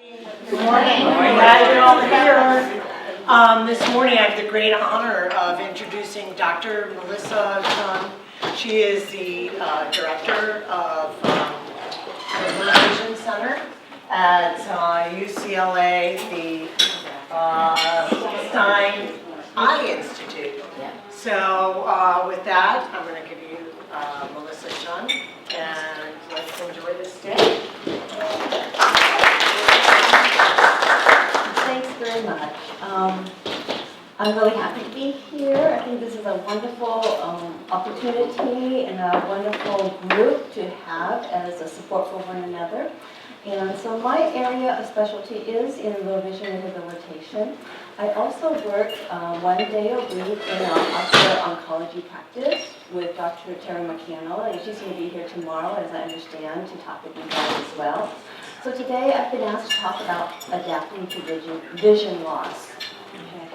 Good morning. Glad you're all here. This morning I have the great honor of introducing Dr. Melissa Chun. She is the director of the Vision Center at UCLA, the Stein Eye Institute. So with that, I'm going to give you Melissa Chun, and let's enjoy this day. Thanks very much. I'm really happy to be here. I think this is a wonderful opportunity and a wonderful group to have as a support for one another. And so my area of specialty is in low vision rehabilitation. I also work 1 day a week in our ocular oncology practice with Dr. Terry McCannell, and she's going to be here tomorrow, as I understand, to talk with you guys as well. So today I've been asked to talk about adapting to vision loss. Okay.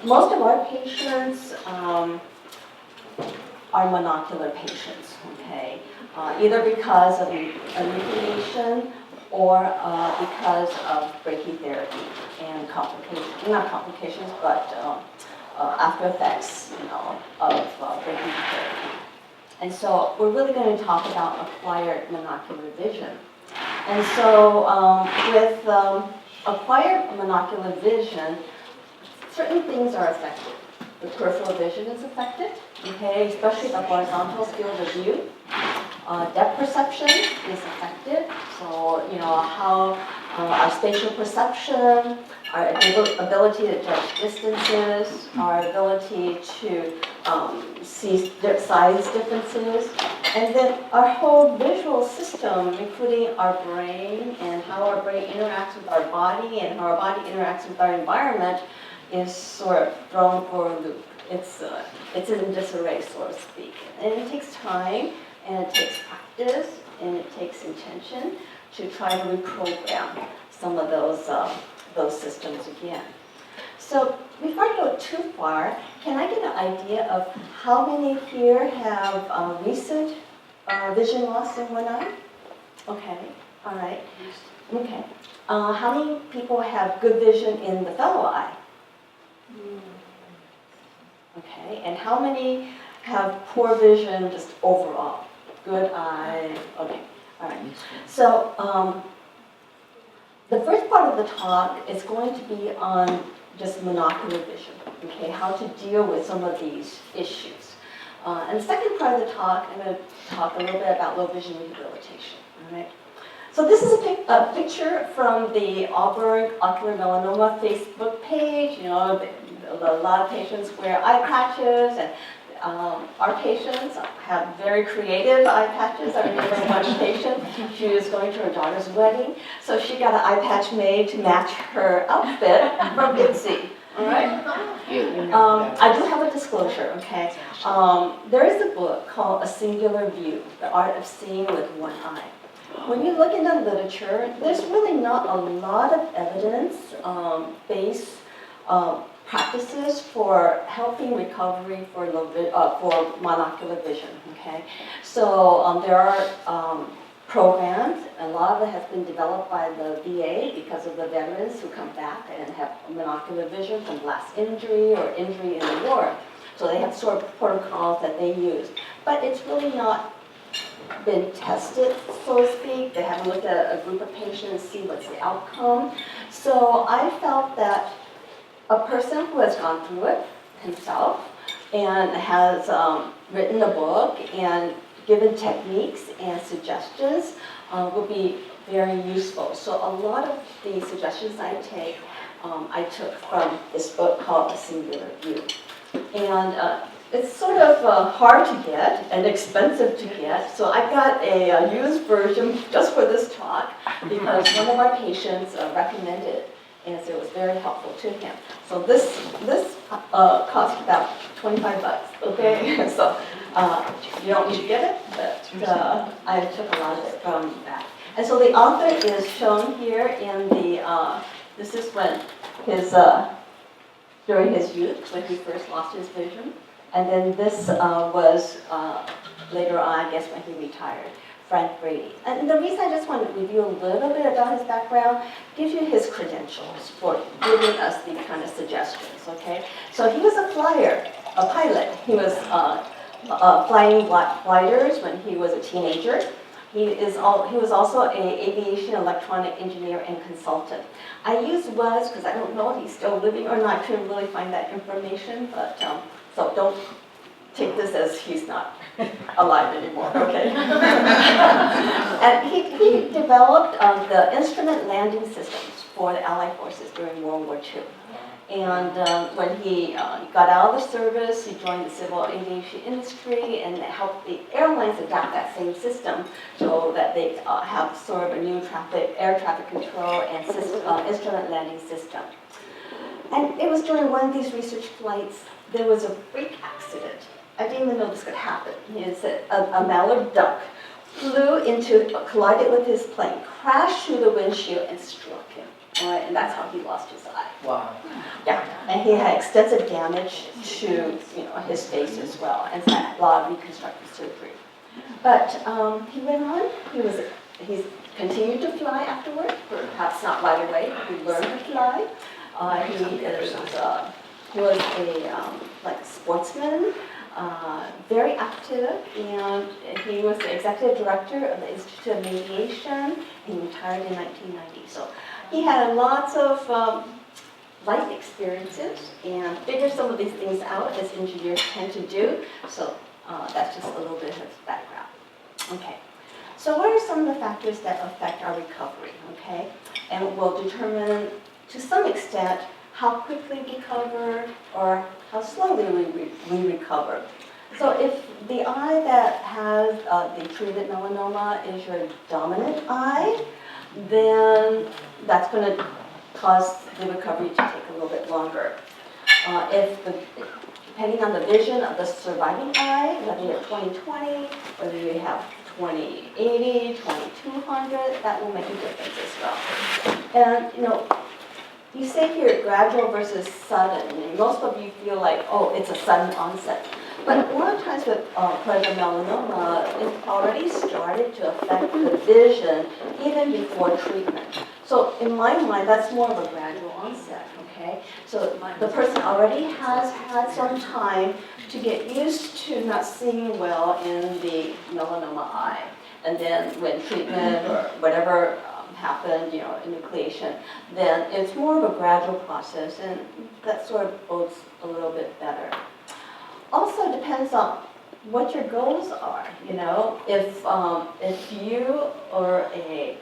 Most of our patients are monocular patients, okay? Either because of enucleation or because of brachytherapy and complications, not complications, but after effects, of brachytherapy. And so we're really going to talk about acquired monocular vision. And so with acquired monocular vision, certain things are affected. The peripheral vision is affected, okay, especially the horizontal field of view. Depth perception is affected, so how our spatial perception, our ability to judge distances, our ability to see size differences, and then our whole visual system, including our brain and how our brain interacts with our body and how our body interacts with our environment, is sort of thrown for a loop. It's in disarray, so to speak. And it takes time, and it takes practice, and it takes intention to try to reprogram some of those systems again. So before I go too far, can I get an idea of how many here have recent vision loss in one eye? Okay, all right. Okay. How many people have good vision in the fellow eye? Okay, and how many have poor vision just overall? Good eye, okay, all right. So the first part of the talk is going to be on just monocular vision, okay, how to deal with some of these issues. And the second part of the talk, I'm going to talk a little bit about low vision rehabilitation, all right? So this is a picture from the Auburn Ocular Melanoma Facebook page. A lot of patients wear eye patches, and our patients have very creative eye patches. I remember one patient, she was going to her daughter's wedding, so she got an eye patch made to match her outfit from Ipsy. All right. I do have a disclosure, okay? There is a book called A Singular View, The Art of Seeing with One Eye. When you look in the literature, there's really not a lot of evidence-based practices for helping recovery for monocular vision. Okay, so there are programs. A lot of it has been developed by the VA because of the veterans who come back and have monocular vision from blast injury or injury in the war. So they have sort of protocols that they use, but it's really not been tested, so to speak. They haven't looked at a group of patients and see what's the outcome. So I felt that a person who has gone through it himself and has written a book and given techniques and suggestions would be very useful. So a lot of the suggestions I took from this book called A Singular View. And it's sort of hard to get and expensive to get, so I got a used version just for this talk because one of our patients recommended it, and so it was very helpful to him. So this cost about $25, okay? So you don't need to get it, but I took a lot of it from that. And so the author is shown here in the, this is when during his youth, when he first lost his vision. And then this was later on, I guess, when he retired. Frank Grady. And the reason I just want to review a little bit about his background gives you his credentials for giving us these kind of suggestions, okay? So he was a flyer, a pilot. He was flying gliders when he was a teenager. He was also an aviation electronic engineer and consultant. I use was because I don't know if he's still living or not. I couldn't really find that information, but so don't take this as he's not alive anymore, okay? And he developed the instrument landing systems for the Allied forces during World War II. And when he got out of the service, he joined the civil aviation industry and helped the airlines adapt that same system so that they have sort of a new air traffic control and instrument landing system. And it was during one of these research flights, there was a freak accident. I didn't even know this could happen. A mallard duck collided with his plane, crashed through the windshield and struck him. All right, and that's how he lost his eye. Wow. Yeah, and he had extensive damage to his face as well, and had a lot of reconstructive surgery. But he went on. He's continued to fly afterward, perhaps not right away. He learned to fly. He was a sportsman, very active, and he was the executive director of the Institute of Aviation. He retired in 1990. So he had lots of life experiences and figured some of these things out as engineers tend to do. So that's just a little bit of his background. Okay. So what are some of the factors that affect our recovery? Okay, and will determine to some extent how quickly we recover or how slowly we recover. So if the eye that has the treated melanoma is your dominant eye, then that's going to cause the recovery to take a little bit longer. Depending on the vision of the surviving eye, whether you're 20/20, whether you have 20/80, 2200, that will make a difference as well. And you say here gradual versus sudden, and most of you feel like, oh, it's a sudden onset. But a lot of times with peripheral melanoma, it already started to affect the vision even before treatment. So in my mind, that's more of a gradual onset, okay? So the person already has had some time to get used to not seeing well in the melanoma eye. And then when treatment or whatever happened, enucleation, then it's more of a gradual process, and that sort of bodes a little bit better. Also depends on what your goals are. If you are a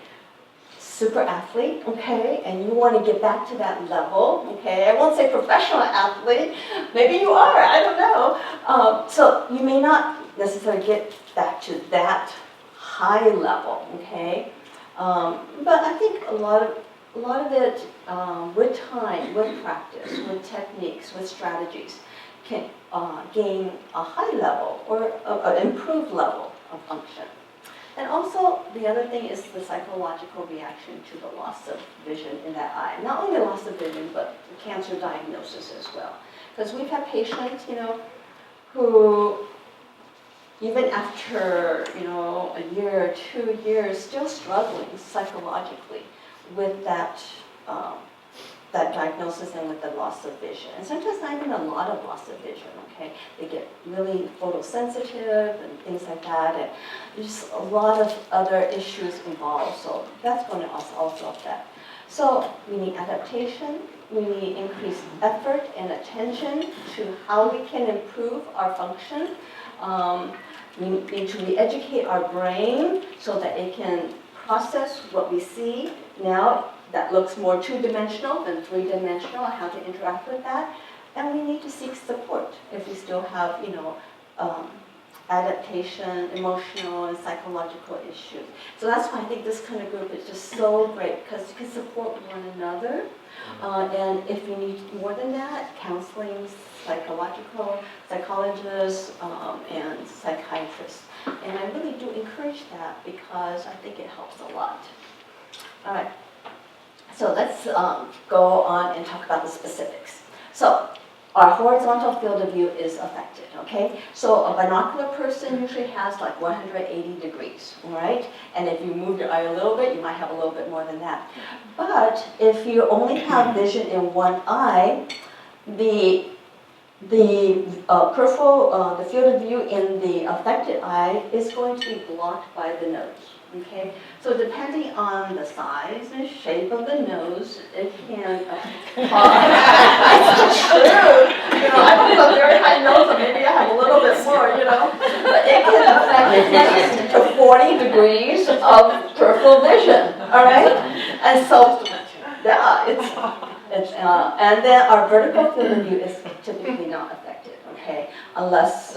super athlete, okay, and you want to get back to that level, okay, I won't say professional athlete, maybe you are, I don't know. So you may not necessarily get back to that high level, okay. But I think a lot of it, with time, with practice, with techniques, with strategies, can gain a high level or an improved level of function. And also, the other thing is the psychological reaction to the loss of vision in that eye. Not only the loss of vision, but the cancer diagnosis as well. Because we've had patients, who even after, a year or 2 years, still struggling psychologically with that diagnosis and with the loss of vision. And sometimes not even a lot of loss of vision, okay? They get really photosensitive and things like that, and there's a lot of other issues involved, so that's going to also affect. So we need adaptation, we need increased effort and attention to how we can improve our function. We need to re-educate our brain so that it can process what we see now that looks more two-dimensional than three-dimensional, how to interact with that. And we need to seek support if we still have, adaptation, emotional and psychological issues. So that's why I think this kind of group is just so great, because you can support one another. And if you need more than that, counseling, psychologists, and psychiatrists. And I really do encourage that because I think it helps a lot. All right. So let's go on and talk about the specifics. So our horizontal field of view is affected, okay? So a binocular person usually has like 180 degrees, all right? And if you move your eye a little bit, you might have a little bit more than that. But if you only have vision in one eye, the peripheral, the field of view in the affected eye is going to be blocked by the nose, okay? So depending on the size and shape of the nose, it can it's true. You know, I have a very high nose, so maybe I have a little bit more, you know. But it can affect 20 to 40 degrees of peripheral vision, all right? And so, yeah, and then our vertical field of view is typically not affected, okay? Unless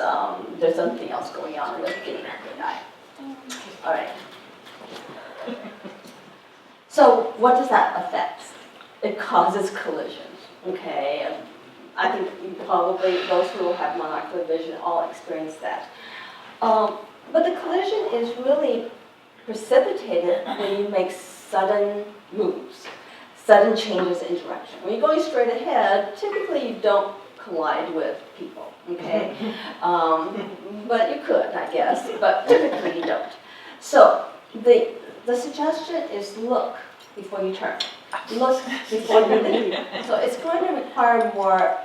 there's something else going on with the eye. All right. So what does that affect? It causes collisions, okay? And I think probably those who have monocular vision all experience that. But the collision is really precipitated when you make sudden moves, sudden changes in direction. When you're going straight ahead, typically you don't collide with people, okay? But you could, I guess, but typically you don't. So the suggestion is look before you turn. Look before you leave. So it's going to require more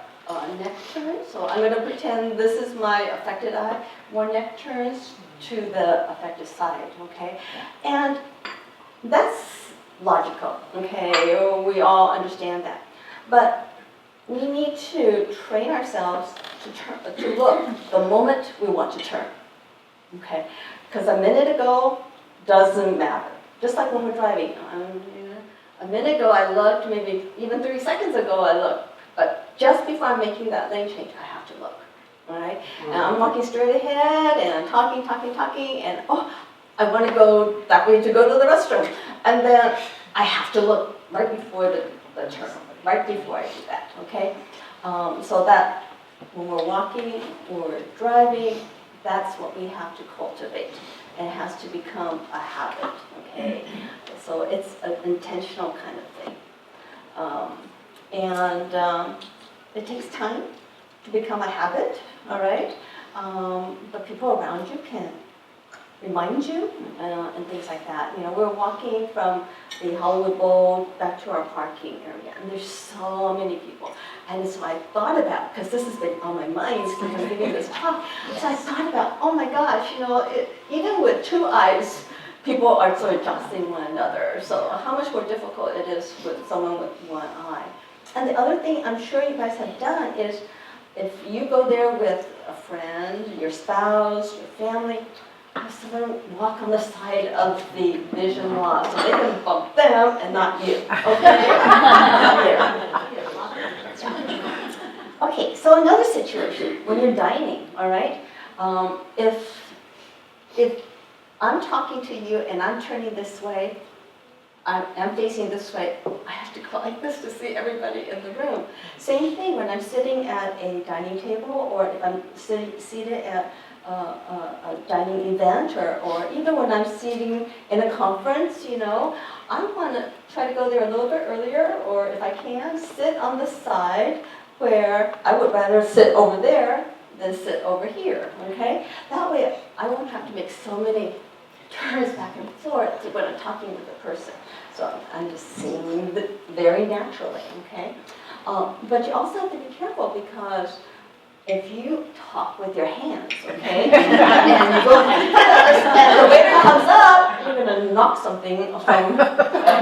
neck turns. So I'm going to pretend this is my affected eye. More neck turns to the affected side, okay? And that's logical, okay? We all understand that. But we need to train ourselves to look the moment we want to turn, okay? Because a minute ago doesn't matter. Just like when we're driving. A minute ago I looked, maybe even 30 seconds ago I looked. But just before I'm making that lane change, I have to look, all right? And I'm walking straight ahead, and I'm talking, and oh, I want to go that way to go to the restroom. And then I have to look right before the turn, right before I do that, okay? So that when we're walking or we're driving, that's what we have to cultivate. It has to become a habit, okay? So it's an intentional kind of thing. It takes time to become a habit, all right? But people around you can remind you and things like that. You know, we're walking from the Hollywood Bowl back to our parking area, and there's so many people. And so I thought about, because this has been on my mind since I'm giving this talk, so I thought about, oh my gosh, you know, even with two eyes, people are sort of jostling one another. So how much more difficult it is with someone with one eye. And the other thing I'm sure you guys have done is, if you go there with a friend, your spouse, your family, have someone walk on the side of the vision loss so they can bump them and not you, okay? Okay, so another situation, when you're dining, all right? If I'm talking to you and I'm turning this way, I'm facing this way, I have to go like this to see everybody in the room. Same thing when I'm sitting at a dining table, or if I'm seated at a dining event, or even when I'm sitting in a conference, you know, I want to try to go there a little bit earlier, or if I can, sit on the side where I would rather sit over there than sit over here, okay? That way I won't have to make so many turns back and forth when I'm talking with a person. So I'm just seeing it very naturally, okay? But you also have to be careful, because if you talk with your hands, okay, and you go like this, and the waiter comes up, you're going to knock something from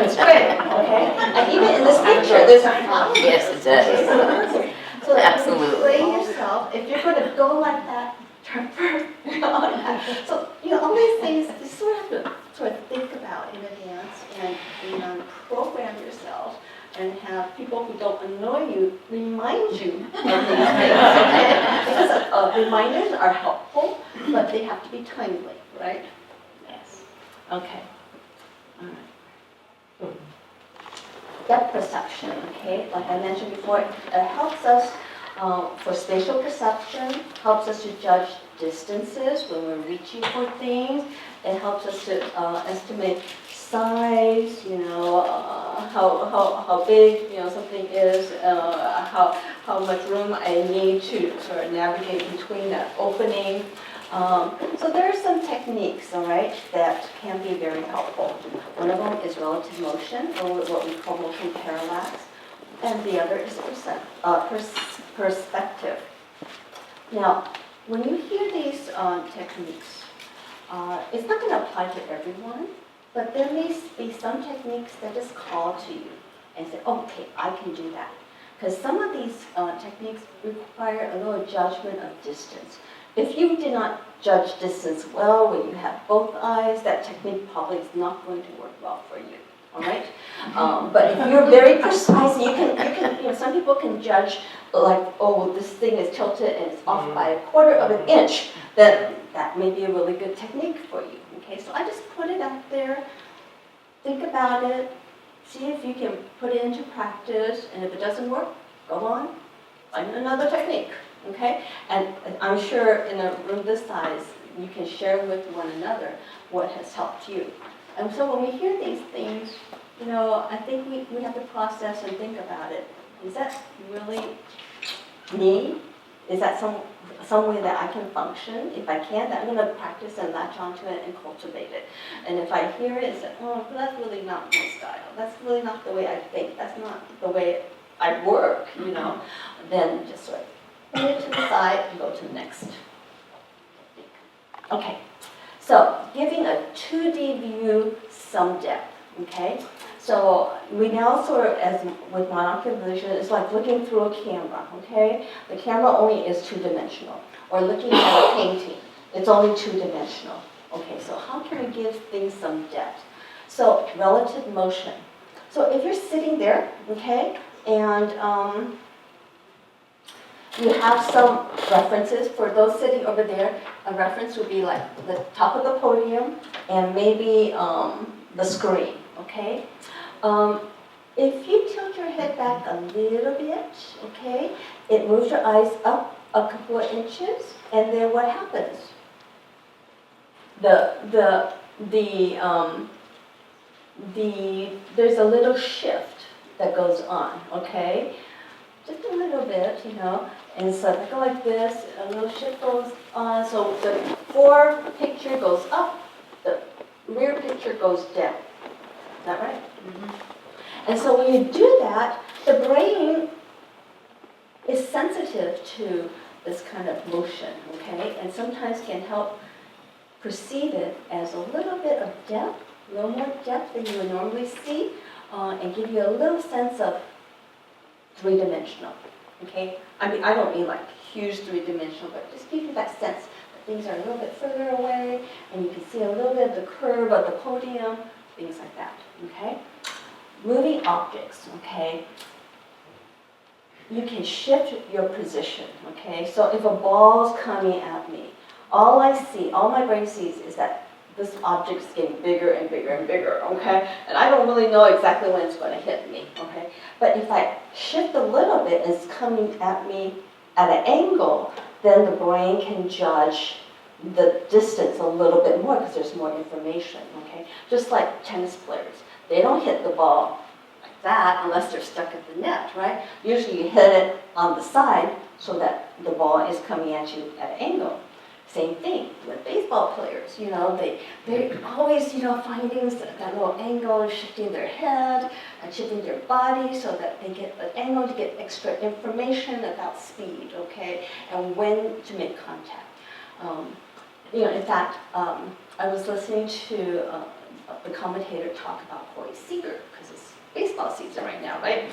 his tray, okay? And even in this picture, there's a Yes, it does. so that Absolutely. you train yourself, if you're going to go like that, turn first. So, you know, all these things you sort of have to sort of think about in advance, and program yourself, and have people who don't annoy you remind you of these things, okay? Because reminders are helpful, but they have to be timely, right? Yes. Okay. All right. Depth perception, okay? Like I mentioned before, it helps us for spatial perception, helps us to judge distances when we're reaching for things. It helps us to estimate size, how big, something is, how much room I need to sort of navigate between that opening. So there are some techniques, all right, that can be very helpful. One of them is relative motion, or what we call motion parallax, and the other is perspective. Now, when you hear these techniques, it's not going to apply to everyone, but there may be some techniques that just call to you and say, okay, I can do that. Because some of these techniques require a little judgment of distance. If you did not judge distance well when you have both eyes, that technique probably is not going to work well for you. All right, but if you're very precise, you can, some people can judge like, oh, this thing is tilted and it's off by 1/4 of an inch. Then that may be a really good technique for you. Okay, so I just put it out there. Think about it. See if you can put it into practice, and if it doesn't work, go on, find another technique. Okay, and I'm sure in a room this size, you can share with one another what has helped you. And so when we hear these things, I think we have to process and think about it. Is that really me? Is that some way that I can function? If I can, then I'm going to practice and latch onto it and cultivate it. And if I hear it and say, oh, that's really not my style. That's really not the way I think. That's not the way I work, then just sort of put it to the side and go to the next. Okay. So, giving a 2D view some depth, okay? So, we now sort of, as with monocular vision, it's like looking through a camera, okay? The camera only is 2-dimensional. Or looking at a painting, it's only 2-dimensional. Okay, so how can we give things some depth? So, relative motion. So, if you're sitting there, okay, and you have some references. For those sitting over there, a reference would be like the top of the podium and maybe the screen, okay? If you tilt your head back a little bit, okay, it moves your eyes up a couple of inches, and then what happens? There's a little shift that goes on, okay? Just a little bit, and so if I go like this, a little shift goes on, so the fore picture goes up, the rear picture goes down. Is that right? Mm-hmm. And so when you do that, the brain is sensitive to this kind of motion, okay? And sometimes can help perceive it as a little bit of depth, a little more depth than you would normally see, and give you a little sense of 3-dimensional, okay? I mean, I don't mean like huge 3-dimensional, but just give you that sense that things are a little bit further away, and you can see a little bit of the curve of the podium, things like that, okay? Moving objects, okay? You can shift your position, okay? So if a ball's coming at me, all my brain sees is that this object is getting bigger and bigger and bigger, okay? And I don't really know exactly when it's going to hit me, okay? But if I shift a little bit and it's coming at me at an angle, then the brain can judge the distance a little bit more because there's more information, okay? Just like tennis players. They don't hit the ball like that unless they're stuck at the net, right? Usually you hit it on the side so that the ball is coming at you at an angle. Same thing with baseball players, they're always, finding that little angle, shifting their head, and shifting their body so that they get an angle to get extra information about speed, okay, and when to make contact. In fact, I was listening to the commentator talk about Corey Seager, because it's baseball season right now, right?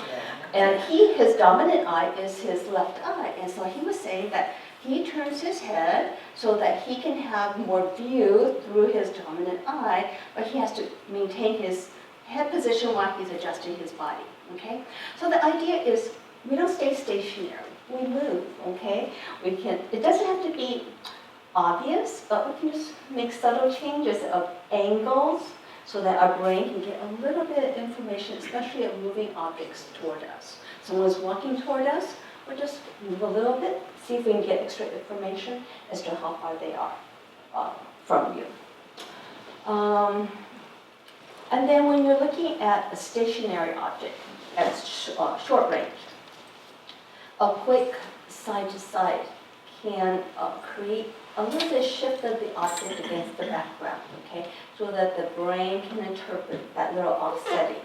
And his dominant eye is his left eye, and so he was saying that he turns his head so that he can have more view through his dominant eye, but he has to maintain his head position while he's adjusting his body, okay? So the idea is we don't stay stationary, we move, okay? It doesn't have to be obvious, but we can just make subtle changes of angles so that our brain can get a little bit of information, especially of moving objects toward us. Someone's walking toward us, we'll just move a little bit, see if we can get extra information as to how far they are from you. And then when you're looking at a stationary object at short range, a quick side to side can create a little bit of shift of the object against the background, okay? So that the brain can interpret that little offsetting.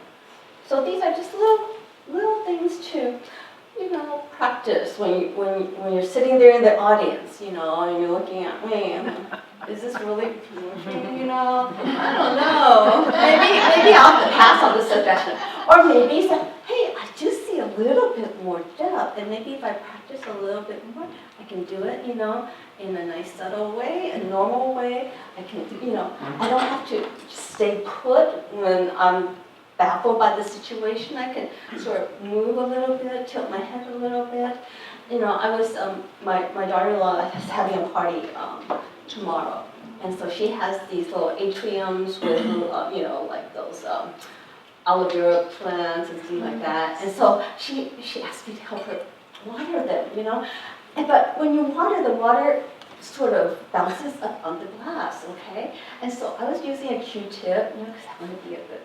So these are just little things to, practice when you're sitting there in the audience, and you're looking at me. Is this really working, I don't know. Maybe I'll have to pass on the suggestion. Or maybe say, hey, I do see a little bit more depth, and maybe if I practice a little bit more, I can do it, in a nice subtle way, a normal way. I can, I don't have to stay put when I'm baffled by the situation. I can sort of move a little bit, tilt my head a little bit. I was, my daughter-in-law is having a party tomorrow. And so she has these little atriums with, like those aloe vera plants and things like that. And so she asked me to help her water them, But when you water, the water sort of bounces up on the glass, okay? And so I was using a Q-tip, because I want to be a bit,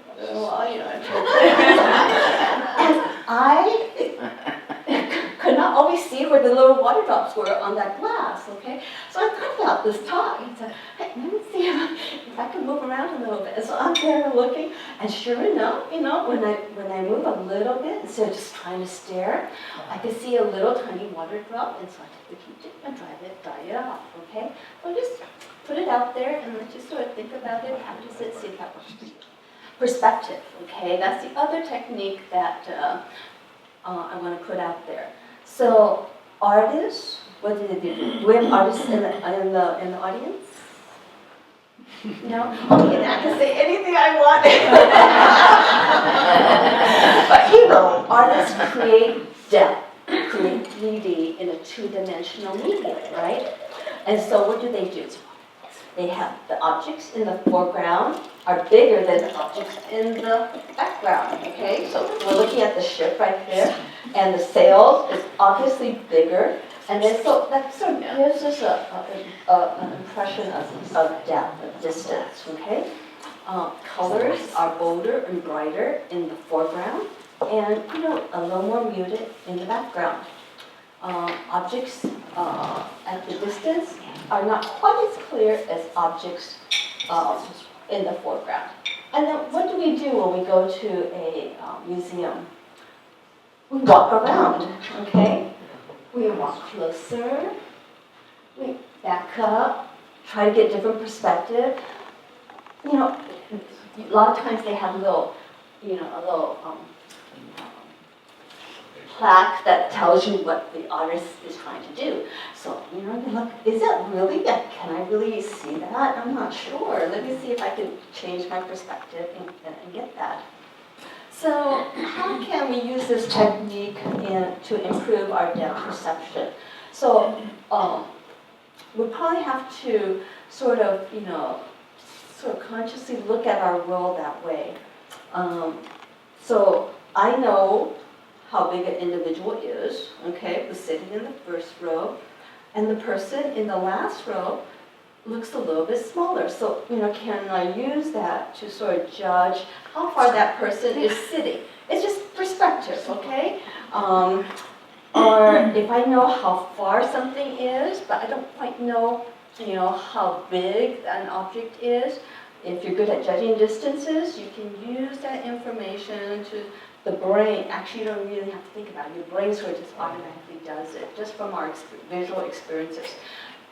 and I could not always see where the little water drops were on that glass, okay? So I thought about this talk and said, hey, let me see if I can move around a little bit. And so I'm there looking, and sure enough, when I move a little bit, instead of just trying to stare, I could see a little tiny water drop, and so I took the Q-tip and dry it off, okay? So just put it out there, and let's just sort of think about it, practice it, see if that works for you. Perspective, okay? That's the other technique that I want to put out there. So artists, what do they do? Do we have artists in the audience? No? Okay, I can say anything I want. But artists create depth, create 3D in a two-dimensional medium, right? And so what do? They have the objects in the foreground are bigger than the objects in the background, okay? So we're looking at the ship right there, and the sails is obviously bigger, and then so that sort of gives us an impression of depth, of distance, okay? Colors are bolder and brighter in the foreground, and a little more muted in the background. Objects at the distance are not quite as clear as objects in the foreground. And then what do we do when we go to a museum? We walk around, okay? We walk closer, we back up, try to get different perspective. A lot of times they have a little plaque that tells you what the artist is trying to do. So, you look, is it really that? Can I really see that? I'm not sure. Let me see if I can change my perspective and get that. So, how can we use this technique to improve our depth perception? So, we probably have to sort of consciously look at our world that way. So, I know how big an individual is, okay, who's sitting in the first row, and the person in the last row looks a little bit smaller. So, can I use that to sort of judge how far that person is sitting? It's just perspective, okay? Or if I know how far something is, but I don't quite know, how big an object is, if you're good at judging distances, you can use that information to the brain. Actually, you don't really have to think about it. Your brain sort of just automatically does it, just from our visual experiences.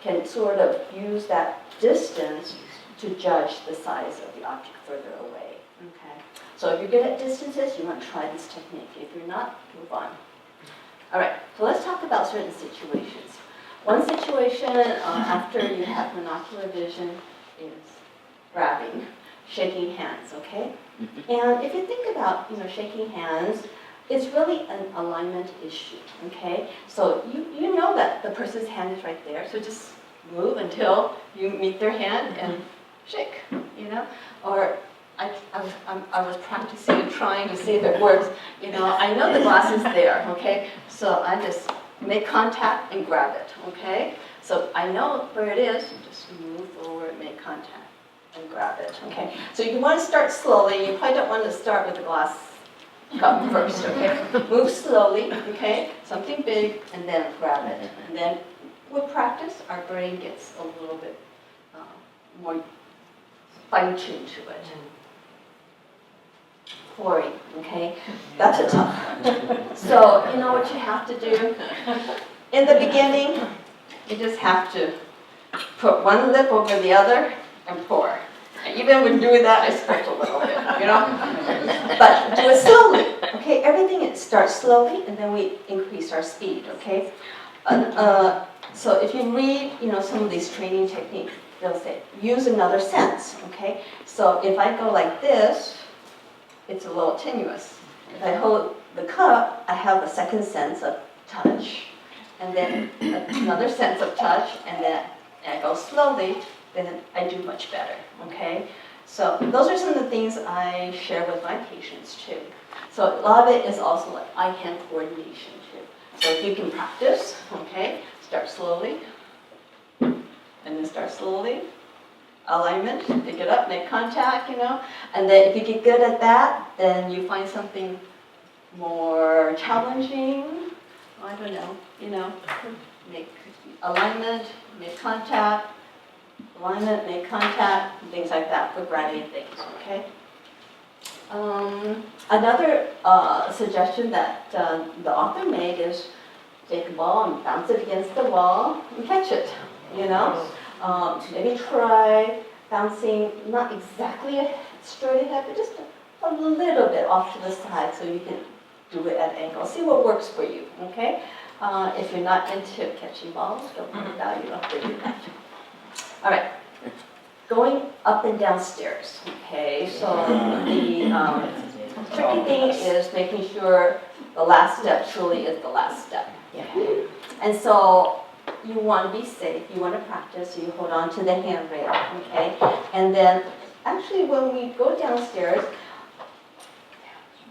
Can sort of use that distance to judge the size of the object further away. Okay. So if you're good at distances, you want to try this technique. If you're not, move on. All right. So let's talk about certain situations. One situation after you have monocular vision is grabbing, shaking hands. Okay. And if you think about, shaking hands, it's really an alignment issue, okay? So you know that the person's hand is right there, so just move until you meet their hand and shake, Or I was practicing and trying to see if it works. I know the glass is there, okay? So I just make contact and grab it, okay? So I know where it is, just move forward, make contact. and grab it, okay? So you want to start slowly. You probably don't want to start with the glass cup first, okay? Move slowly, okay? Something big, and then grab it. And then with practice, our brain gets a little bit more fine-tuned to it. Pouring, okay? That's a tough. So you know what you have to do? In the beginning, you just have to put one lip over the other and pour. And even when doing that, I sweat a little bit, you know? But do it slowly, okay? Everything it starts slowly, and then we increase our speed, okay? So if you read, you know, some of these training techniques, they'll say, use another sense, okay? So if I go like this, it's a little tenuous. If I hold the cup, I have a second sense of touch, and then another sense of touch, and then I go slowly, then I do much better, okay? So those are some of the things I share with my patients too. So a lot of it is also like eye-hand coordination too. So if you can practice, okay, start slowly, and then start slowly. Alignment, pick it up, make contact, you know. And then if you get good at that, then you find something more challenging. I don't know, you know, make alignment, make contact, alignment, make contact, and things like that for gradient things, okay? Another suggestion that the author made is take a ball and bounce it against the wall and catch it, you know? Maybe try bouncing, not exactly straight ahead, but just a little bit off to the side so you can do it at an angle. See what works for you, okay? If you're not into catching balls, don't worry about it, you don't have to do that. All right, going up and down stairs, okay? So the tricky thing is making sure the last step truly is the last step. Okay? And so you want to be safe, you want to practice, so you hold on to the handrail, okay? And then, actually, when we go downstairs,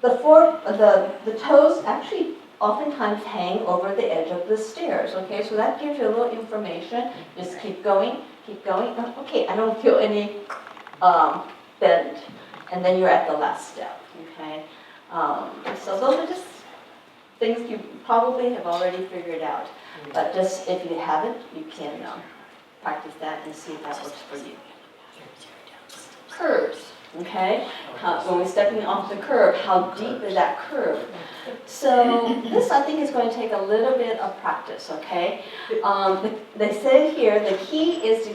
the toes actually oftentimes hang over the edge of the stairs, okay? So that gives you a little information. Just keep going, keep going. Okay, I don't feel any bend. And then you're at the last step, okay? So those are just things you probably have already figured out. But just if you haven't, you can practice that and see if that works for you. Curves, okay? When we're stepping off the curb, how deep is that curve? So this, I think, is going to take a little bit of practice, okay? They say here the key is to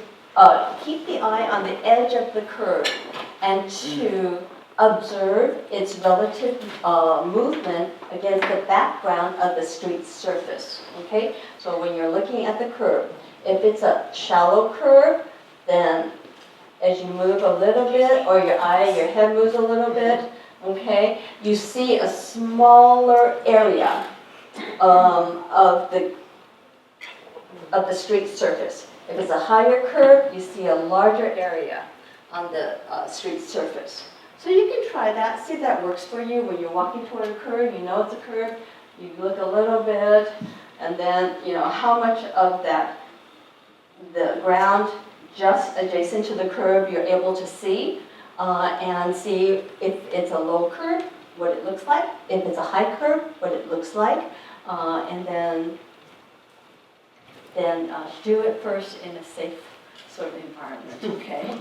keep the eye on the edge of the curve and to observe its relative movement against the background of the street surface, okay? So when you're looking at the curve, if it's a shallow curve, then as you move a little bit, or your head moves a little bit, okay, you see a smaller area of the street surface. If it's a higher curve, you see a larger area on the street surface. So you can try that, see if that works for you. When you're walking toward a curve, you know it's a curve, you look a little bit, and then, you know, how much of that, the ground just adjacent to the curve you're able to see, and see if it's a low curve, what it looks like, if it's a high curve, what it looks like, and then do it first in a safe sort of environment, okay?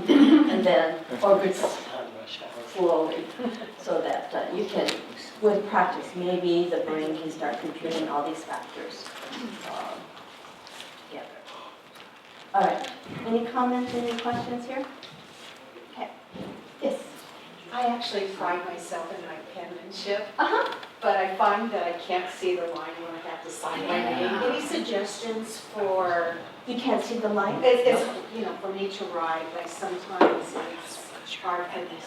And then, or slowly, so that you can, with practice, maybe the brain can start computing all these factors together. All right, any comments, any questions here? Okay, yes? I actually pride myself in my penmanship, Uh-huh. but I find that I can't see the line when I have to sign my name. Any suggestions for, You can't see the line? it's, you know, for me to write, like sometimes it's hard for me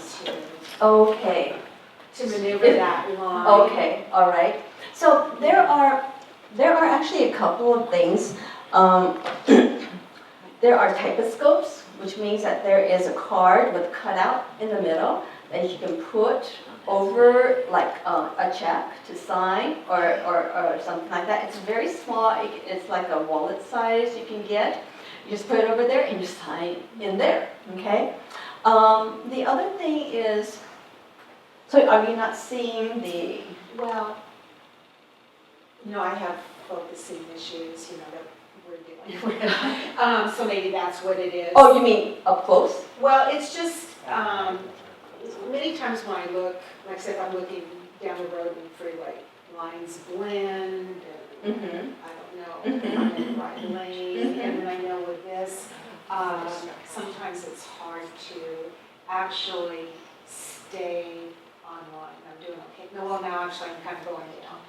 Okay. to maneuver that line. Okay, all right. So there are actually a couple of things. There are typoscopes, which means that there is a card with a cutout in the middle that you can put over like a check to sign or something like that. It's very small. It's like a wallet size you can get. You just put it over there and you sign in there, okay? The other thing is, so are you not seeing the, Well, I have focusing issues, that we're dealing with. So maybe that's what it is. oh, you mean up close? Well, it's just, many times when I look, like I said, if I'm looking down the road and freeway, lines blend, and Mm-hmm. I don't know, if I'm in the right lane, and then I know with this, sometimes it's hard to actually stay online. I'm doing okay. No, well, now actually I'm kind of going down.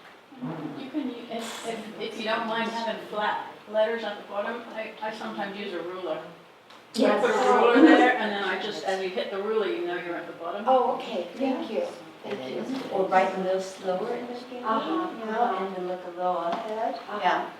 You can, if you don't mind having flat letters at the bottom, I sometimes use a ruler. So I put a ruler there, and then I just, as you hit the ruler, you know you're at the bottom. Oh, okay, thank you. Thank you. Or write a little slower in the beginning, and then look a little ahead. Yeah.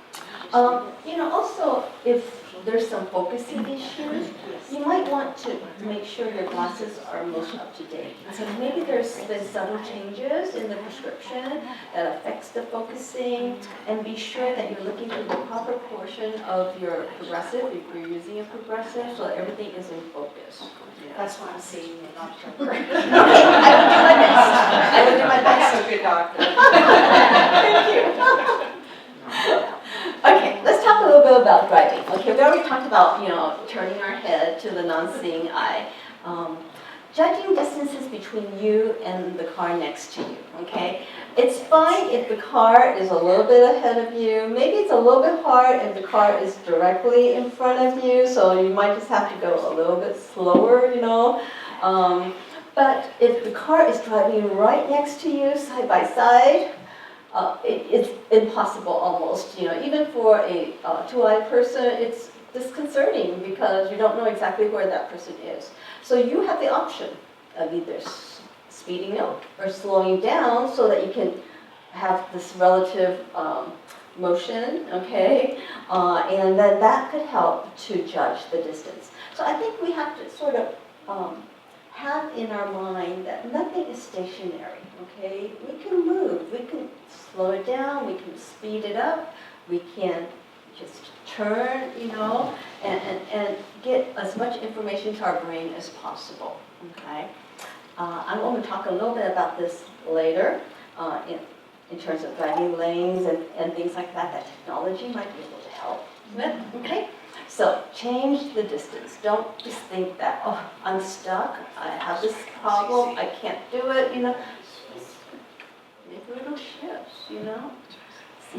Also, if there's some focusing issues, you might want to make sure your glasses are most up to date. So maybe there's been subtle changes in the prescription that affects the focusing, and be sure that you're looking for the proper portion of your progressive, if you're using a progressive, so that everything is in focus. That's why I'm seeing you in October. Okay, I will do my best. I will do my I best. have a good doctor. Thank you. Okay, let's talk a little bit about driving. Okay, we already talked about, turning our head to the non-seeing eye. Judging distances between you and the car next to you, okay? It's fine if the car is a little bit ahead of you. Maybe it's a little bit hard if the car is directly in front of you, so you might just have to go a little bit slower, But if the car is driving right next to you, side by side, it's impossible almost, even for a two-eyed person, it's disconcerting because you don't know exactly where that person is. So you have the option of either speeding up or slowing down so that you can have this relative motion, okay? And then that could help to judge the distance. So I think we have to sort of have in our mind that nothing is stationary, okay? We can move, we can slow it down, we can speed it up, we can just turn, and get as much information to our brain as possible, okay? I'm going to talk a little bit about this later in terms of driving lanes and things like that technology might be able to help with, okay? So change the distance. Don't just think that, oh, I'm stuck, I have this problem, I can't do it, Just make little shifts, See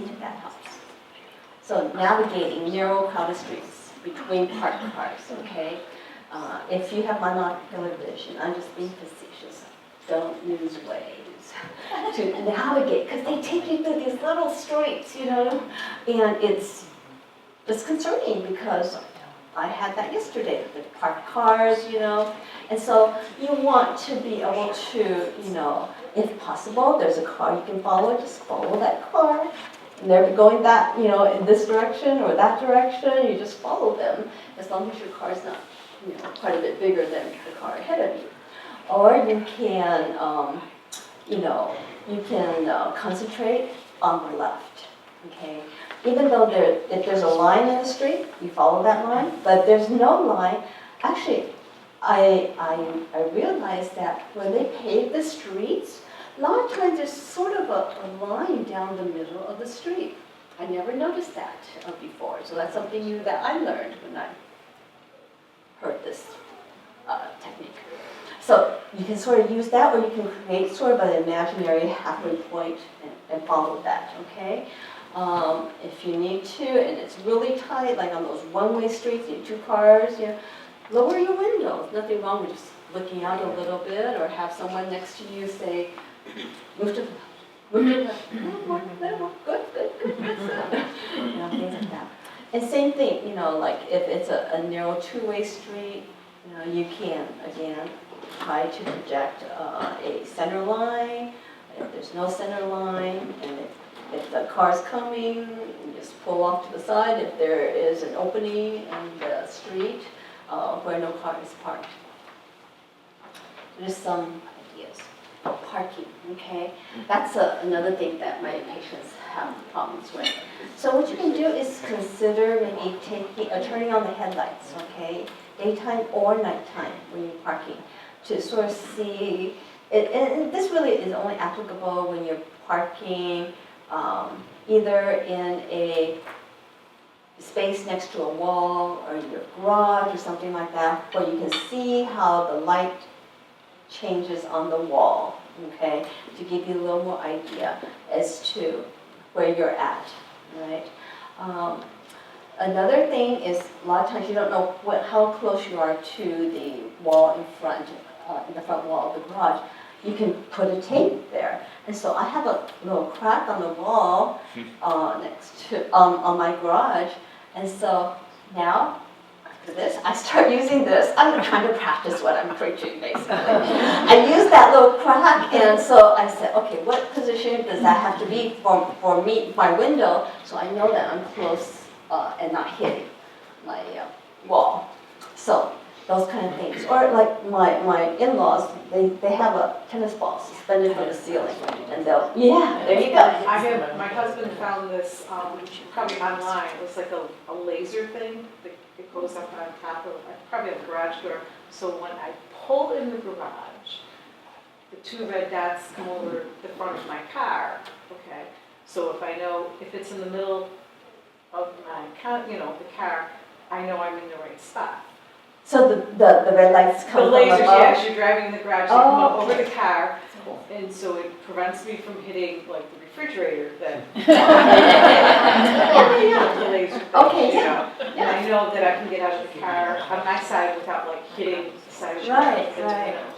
if that helps. So navigating narrow crowded streets between parked cars, okay? If you have monocular vision, I'm just being facetious, don't use Waze to navigate, because they take you through these little streets, and it's disconcerting because I had that yesterday, the parked cars, and so you want to be able to, if possible, there's a car you can follow, just follow that car. And they're going that, in this direction or that direction, you just follow them, as long as your car's not, quite a bit bigger than the car ahead of you. Or you can, concentrate on the left, okay? Even though if there's a line in the street, you follow that line, but if there's no line, actually, I realized that when they pave the streets, a lot of times there's sort of a line down the middle of the street. I never noticed that before, so that's something new that I learned when I heard this technique. So you can sort of use that, or you can create sort of an imaginary halfway point and follow that, okay? If you need to, and it's really tight, like on those one-way streets, you have two cars, lower your windows. Nothing wrong with just looking out a little bit, or have someone next to you say, move to the left, little more, good, things like that. And same thing, like if it's a narrow two-way street, you can, again, try to project a center line. If there's no center line, and if the car's coming, you just pull off to the side if there is an opening in the street where no car is parked. There's some ideas. parking, okay? That's another thing that my patients have problems with. So what you can do is consider maybe turning on the headlights, okay? Daytime or nighttime when you're parking, to sort of see, and this really is only applicable when you're parking either in a space next to a wall or in your garage or something like that, where you can see how the light changes on the wall, okay, to give you a little more idea as to where you're at, right? Another thing is a lot of times you don't know how close you are to the wall in the front wall of the garage. You can put a tape there. And so I have a little crack on the wall next to on my garage. And so now, after this, I start using this. I'm trying to practice what I'm preaching, basically. I use that little crack, and so I said, okay, what position does that have to be for me, my window, so I know that I'm close and not hitting my wall. So those kind of things. Or like my in-laws, they have a tennis ball suspended from the ceiling, and they'll, there you go. My husband found this probably online. It was like a laser thing that it goes up on top of probably a garage door. So when I pull in the garage, the two red dots come over the front of my car. Okay, so if I know if it's in the middle of my the car, I know I'm in the right spot. So the red lights come The lasers, from above? yes, you're driving in the garage, they come up over okay. the car, and so it prevents me from hitting like the refrigerator that. The laser thing, Okay, you yeah, know. And I know that I can get out of the car on my side without like hitting the side of the car. Right.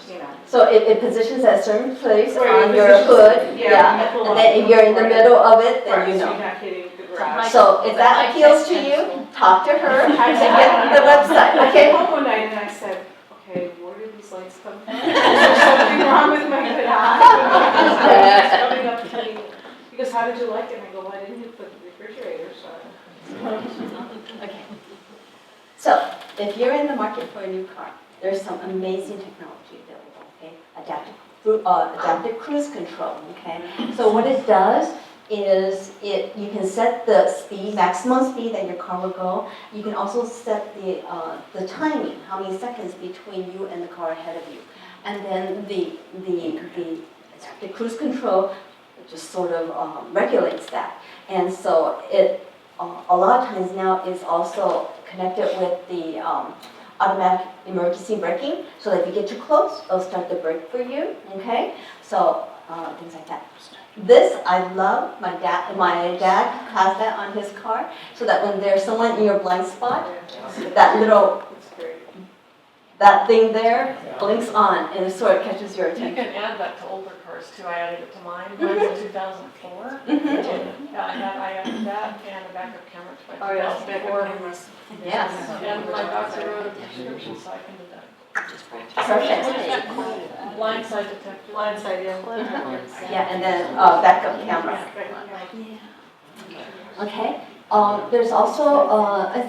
You know. So it positions at a certain place Right, on your positions- hood, yeah, you pull and up. then if you're in the Right. middle of it, then Right, you so know. you're not hitting the garage. So if that appeals to you, talk to her and get the website, I okay? came home one night and I said, okay, where did these lights come from? Is there something wrong with my good eye? It's coming up telling me, because how did you like it? And I go, well, I didn't hit the refrigerator, so. Okay. So if you're in the market for a new car, there's some amazing technology available, okay? Adaptive cruise control, okay? So what it does is you can set the speed, maximum speed that your car will go. You can also set the timing, how many seconds between you and the car ahead of you. And then the adaptive cruise control just sort of regulates that. And so it a lot of times now is also connected with the automatic emergency braking, so that if you get too close, it'll start the brake for you, okay? So things like that. This I love. My dad has that on his car, so that when there's someone in your blind spot, that little thing there blinks on, and it sort of catches your You attention. can add that to older cars too. I added it to mine. Mine's a 2004. I added that and a backup camera to my 2004. Yes. And my doctor wrote a prescription, so I can do that. Perfect. Blindside detector. Blindside, yeah. Yeah, and then backup camera. Okay. There's also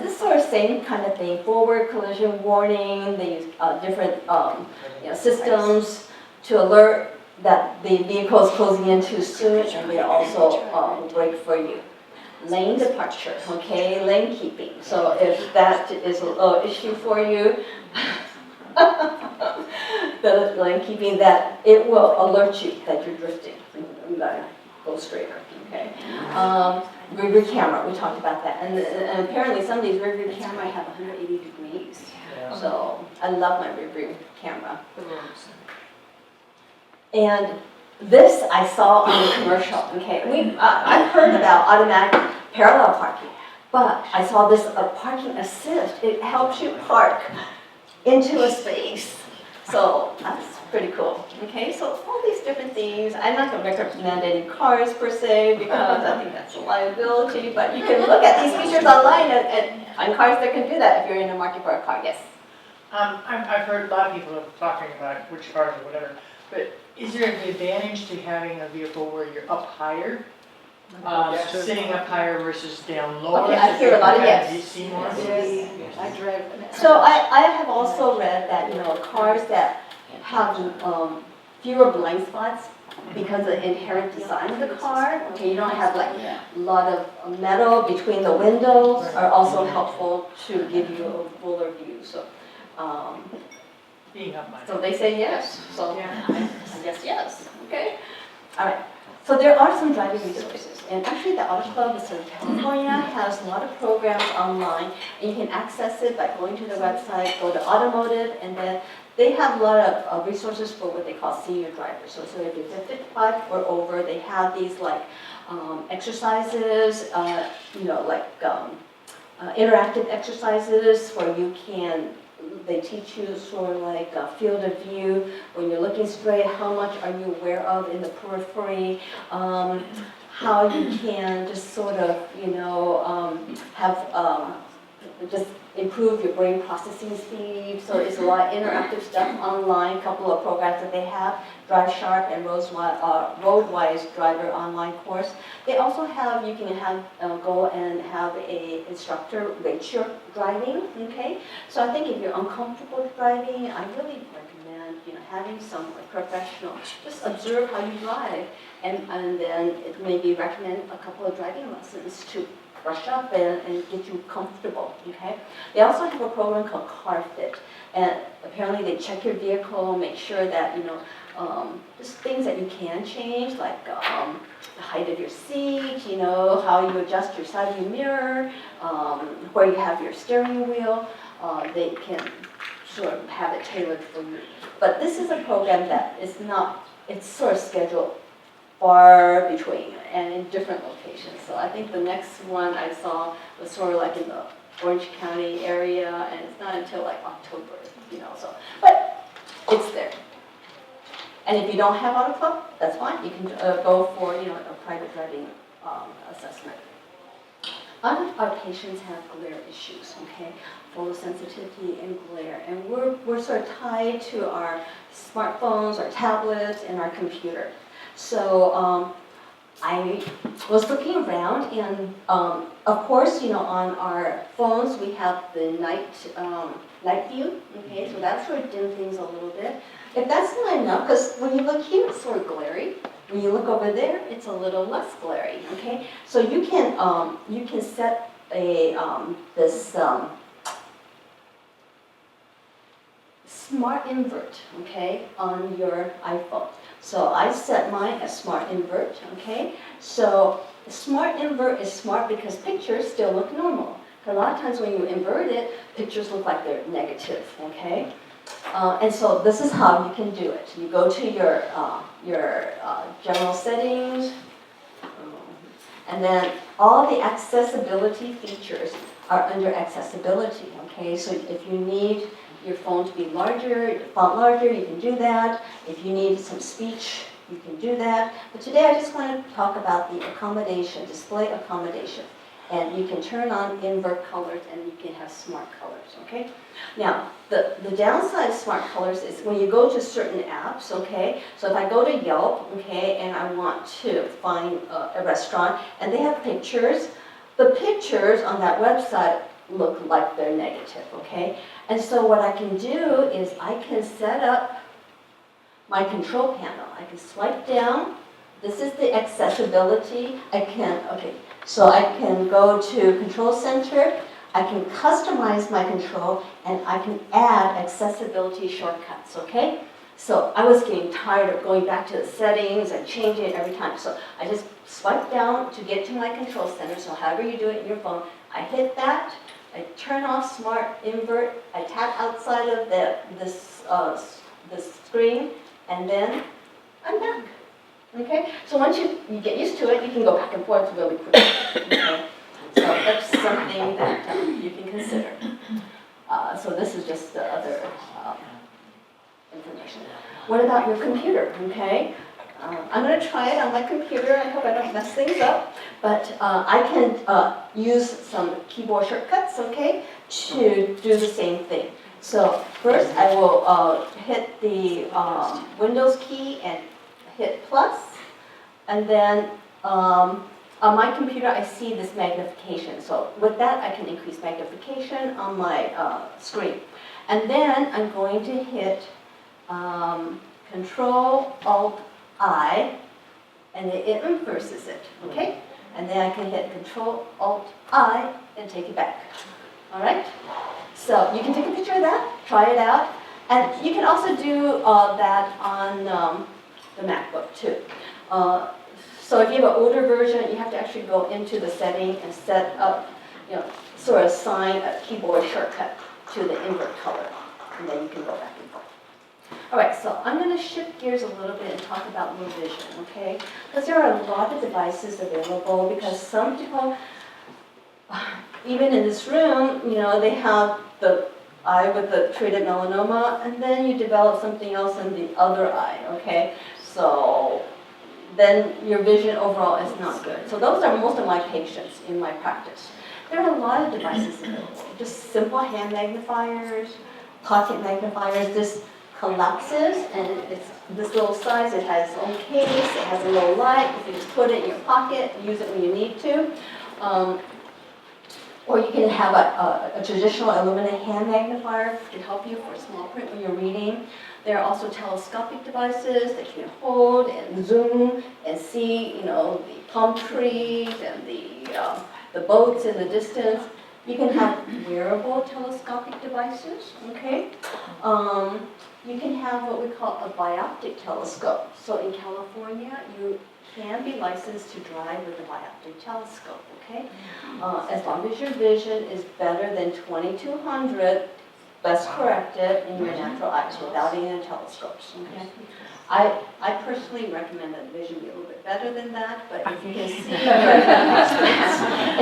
this sort of same kind of thing. Forward collision warning. They use different systems to alert that the vehicle is closing in too soon, and they also brake for you. Lane departure, okay, lane keeping. So if that is an issue for you, the lane keeping, that it will alert you that you're drifting. You gotta go straighter, okay. Rear view camera, we talked about that, and apparently some of these rear view camera have 180 degrees. So I love my rear view camera. And this I saw on the commercial, okay? I've heard about automatic parallel parking, but I saw this parking assist. It helps you park into a space. So that's pretty cool, okay? So all these different things. I'm not going to recommend any cars per se, because I think that's a liability, but you can look at these features online and find cars that can do that if you're in the market for a car, yes. I've heard a lot of people talking about which cars or whatever, but is there an advantage to having a vehicle where you're up higher? Sitting up higher versus down lower? Okay, I hear a lot of yes. You see more? I drive. So I have also read that, cars that have fewer blind spots because of the inherent design of the car. Okay, you don't have like a lot of metal between the windows are also helpful to give you a fuller view. So, Being up my. so they say yes. So Yeah. I guess yes. Okay. All right. So there are some driving resources, and actually the Auto Club of Southern California has a lot of programs online, and you can access it by going to the website, go to automotive, and then they have a lot of resources for what they call senior drivers. So if you're 55 or over, they have these like exercises, interactive exercises where you can. They teach you sort of like a field of view. When you're looking straight, how much are you aware of in the periphery? How you can just sort of, have just improve your brain processing speed. So it's a lot of interactive stuff online, a couple of programs that they have, Drive Sharp and Roadwise Driver online course. They also have, you can have, go and have a instructor rate your driving, okay? So I think if you're uncomfortable driving, I really recommend, having some professional, just observe how you drive, and then it maybe recommend a couple of driving lessons to brush up and get you comfortable, okay? They also have a program called Car Fit, and apparently they check your vehicle, make sure that, just things that you can change, like the height of your seat, how you adjust your side view mirror, where you have your steering wheel. They can sort of have it tailored for you. But this is a program that is not, it's sort of scheduled far between and in different locations. So I think the next one I saw was sort of like in the Orange County area, and it's not until like October, so, but it's there. And if you don't have Auto Club, that's fine. You can go for, a private driving assessment. A lot of our patients have glare issues, okay? Photosensitivity and glare. And we're sort of tied to our smartphones, our tablets, and our computer. So I was looking around, and of course, on our phones we have the night view. Okay, so that sort of dim things a little bit. If that's not enough, because when you look here, it's sort of glary. When you look over there, it's a little less glary. Okay, so you can set a smart invert, okay, on your iPhone. So I set mine as smart invert, okay? So smart invert is smart because pictures still look normal. A lot of times when you invert it, pictures look like they're negative, okay? And so this is how you can do it. You go to your general settings, and then all the accessibility features are under accessibility, okay? So if you need your phone to be larger, font larger, you can do that. If you need some speech, you can do that. But today I just want to talk about the accommodation, display accommodation. And you can turn on invert colors, and you can have smart colors, okay? Now, the downside of smart colors is when you go to certain apps, okay? So if I go to Yelp, okay, and I want to find a restaurant, and they have pictures, the pictures on that website look like they're negative, okay? And so what I can do is I can set up my control panel. I can swipe down. This is the accessibility. So I can go to Control Center. I can customize my control, and I can add accessibility shortcuts, okay? So I was getting tired of going back to the settings and changing it every time. So I just swipe down to get to my Control Center. So however you do it in your phone, I hit that. I turn off Smart Invert, I tap outside of this screen, and then I'm back. Okay? So once you get used to it, you can go back and forth really quickly. Okay? So that's something that you can consider. So this is just the other information. What about your computer? Okay? I'm going to try it on my computer. I hope I don't mess things up. But I can use some keyboard shortcuts, okay, to do the same thing. So first I will hit the Windows key and hit plus. And then on my computer I see this magnification. So with that I can increase magnification on my screen. And then I'm going to hit Control-Alt-I, and it reverses it, okay? And then I can hit Control-Alt-I and take it back. All right? So you can take a picture of that, try it out, and you can also do that on the MacBook too. So if you have an older version, you have to actually go into the setting and set up, sort of assign a keyboard shortcut to the invert color, and then you can go back and forth. All right, so I'm going to shift gears a little bit and talk about low vision, okay? Because there are a lot of devices available, because some people, even in this room, they have the eye with the treated melanoma, and then you develop something else in the other eye, okay? So then your vision overall is not good. So those are most of my patients in my practice. There are a lot of devices available, just simple hand magnifiers, pocket magnifiers. This collapses, and it's this little size. It has its own case, it has a little light. You can just put it in your pocket, use it when you need to. Or you can have a traditional illuminated hand magnifier to help you for small print when you're reading. There are also telescopic devices that you can hold and zoom and see, the palm trees and the boats in the distance. You can have wearable telescopic devices, okay? You can have what we call a bioptic telescope. So in California, you can be licensed to drive with a bioptic telescope, okay? As long as your vision is better than 2200, best corrected in your natural eyes without any telescopes, okay? I personally recommend that the vision be a little bit better than that, but if you can see,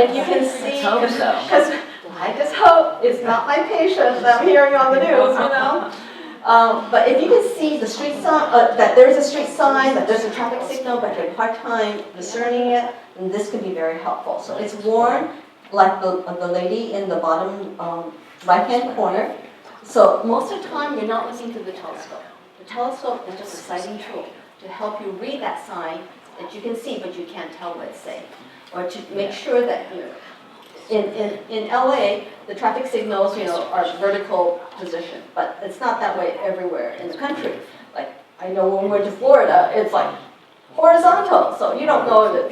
if you can see, Hope so. because I just hope it's not my patients that I'm hearing on the news, But if you can see the street sign, that there's a street sign, that there's a traffic signal, but you have a hard time discerning it, then this can be very helpful. So it's worn like the lady in the bottom right-hand corner. So most of the time, you're not looking through the telescope. The telescope is just a sighting tool to help you read that sign that you can see, but you can't tell what it's saying. Or to make sure that, in LA, the traffic signals, are vertical position, but it's not that way everywhere in the country. Like, I know when we went to Florida, it's like horizontal, so you don't know that,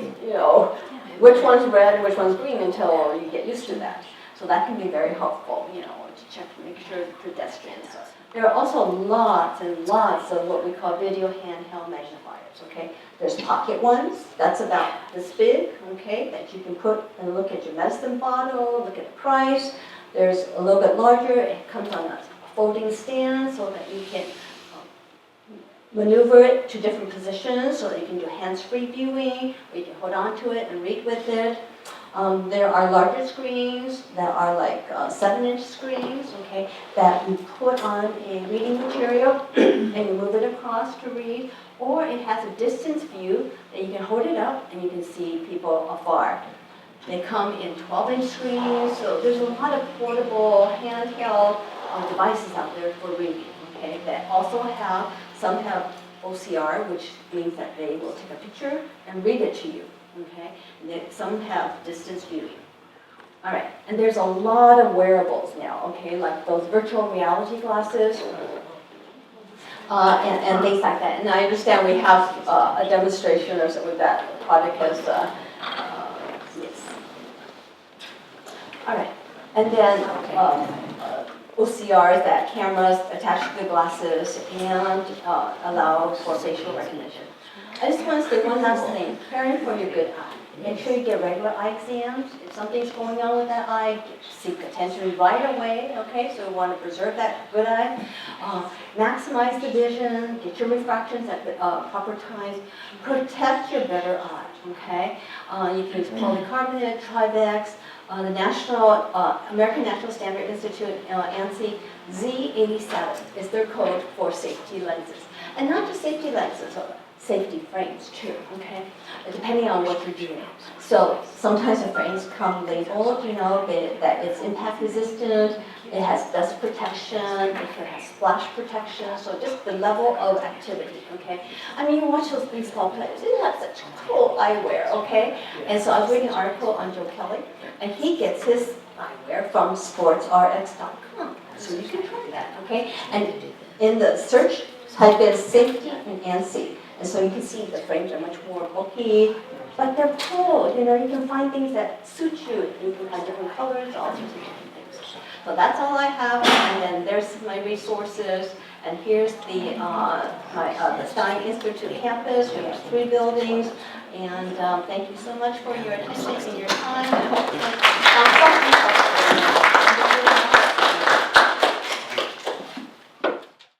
which one's red and which one's green until you get used to that. So that can be very helpful, to check to make sure the pedestrians. There are also lots and lots of what we call video handheld magnifiers, okay? There's pocket ones, that's about this big, okay, that you can put and look at your medicine bottle, look at the price. There's a little bit larger, it comes on a folding stand so that you can maneuver it to different positions so that you can do hands-free viewing, or you can hold on to it and read with it. There are larger screens that are like 7-inch screens, okay, that you put on a reading material and you move it across to read, or it has a distance view that you can hold it up and you can see people afar. They come in 12-inch screens, so there's a lot of portable handheld devices out there for reading, okay, that also some have OCR, which means that they will take a picture and read it to you. Okay, and some have distance viewing. All right, and there's a lot of wearables now, okay, like those virtual reality glasses and things like that. And I understand we have a demonstration or something with that product has, yes. All right, and then OCR is that cameras attached to the glasses and allow for facial recognition. I just want to say one last thing, caring for your good eye. Make sure you get regular eye exams. If something's going on with that eye, seek attention right away, okay? So we want to preserve that good eye. Maximize the vision, get your refractions at the proper times. Protect your better eye, okay? You can use polycarbonate, Trivex, the American National Standard Institute, ANSI, Z87 is their code for safety lenses. And not just safety lenses, safety frames too, okay? Depending on what you're doing. So sometimes the frames come labeled, that it's impact resistant, it has dust protection, it has splash protection, so just the level of activity, okay? I mean, you watch those baseball players, they have such cool eyewear, okay? And so I was reading an article on Joe Kelly, and he gets his eyewear from sportsrx.com. So you can try that, okay? And in the search type in safety and ANSI. And so you can see the frames are much more bulky, but they're cool. You know, you can find things that suit you. You can find different colors, all sorts of different things. So that's all I have, and then there's my resources. And here's the the Stein Institute campus. We have 3 buildings, and thank you so much for your attention and your time. And hopefully,